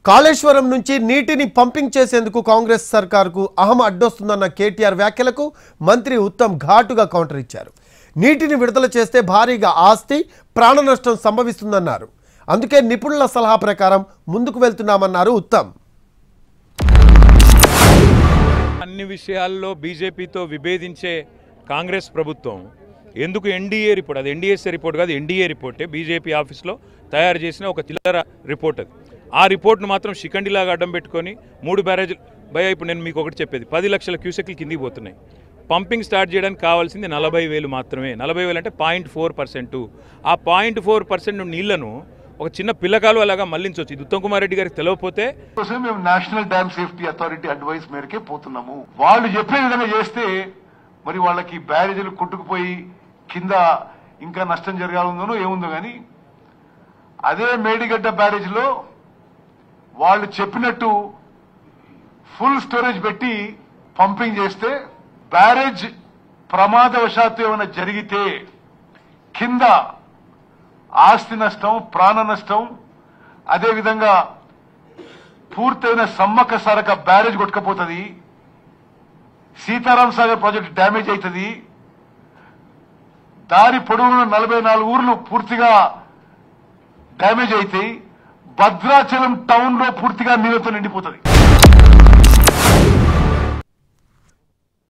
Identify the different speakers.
Speaker 1: కాళేశ్వరం నుంచి నీటిని పంపింగ్ చేసేందుకు కాంగ్రెస్ సర్కార్కు అహం అడ్డొస్తుందన్న కేటీఆర్ వ్యాఖ్యలకు మంత్రి ఉత్తమ్ ఘాటుగా కౌంటర్ ఇచ్చారు. నీటిని విడుదల చేస్తే భారీగా ఆస్తి ప్రాణ నష్టం సంభవిస్తుందన్నారు. అందుకే నిపుణుల సలహా ప్రకారం ముందుకు వెళ్తున్నామన్నారు ఉత్తమ్.
Speaker 2: అన్ని విషయాల్లో బీజేపీతో విభేదించే కాంగ్రెస్ ప్రభుత్వం ఎందుకు ఎన్డీఏ రిపోర్ట్, అది ఎన్డీఎస్ఏ రిపోర్ట్ కాదు, ఎన్డీఏ రిపోర్టే, బీజేపీ ఆఫీస్లో తయారు చేసిన ఒక చిల్లర రిపోర్ట్ అది. ఆ రిపోర్ట్ను మాత్రం షికండిలాగా అడ్డం పెట్టుకొని 3 బ్యారేజీలు భయ. ఇప్పుడు నేను మీకు ఒకటి చెప్పేది, 10 లక్షల క్యూసెక్లు కిందికి పోతున్నాయి. పంపింగ్ స్టార్ట్ చేయడానికి కావాల్సింది 40,000 మాత్రమే. 40,000 అంటే 0.4%. ఆ 0.4% నీళ్లను ఒక చిన్న పిల్లకాలు అలాగా మళ్లించవచ్చు. ఇది ఉత్తమ్ కుమార్ రెడ్డి గారికి తెలియకపోతే
Speaker 3: మేము national dam safety authority advice మేరకే పోతున్నాము. వాళ్ళు చెప్పే విధంగా చేస్తే మరి వాళ్ళకి బ్యారేజీలు కొట్టుకుపోయి కింద ఇంకా నష్టం జరగాలందనో ఏముందో కానీ, అదే మేడిగడ్డ బ్యారేజీలో వాళ్ళు చెప్పినట్టు ఫుల్ స్టోరేజ్ పెట్టి పంపింగ్ చేస్తే బ్యారేజ్ ప్రమాదవశాత్తు ఏమైనా జరిగితే కింద ఆస్తి నష్టం, ప్రాణ నష్టం, అదేవిధంగా పూర్తయిన సమ్మక్క సారక బ్యారేజ్ కొట్టుకపోతుంది, సీతారాం సాగర్ ప్రాజెక్టు డ్యామేజ్ అవుతుంది, దారి పొడవున 44 ఊర్లు పూర్తిగా డ్యామేజ్ అవుతాయి, భద్రాచలం టౌన్ లో పూర్తిగా నీళ్లతో నిండిపోతుంది.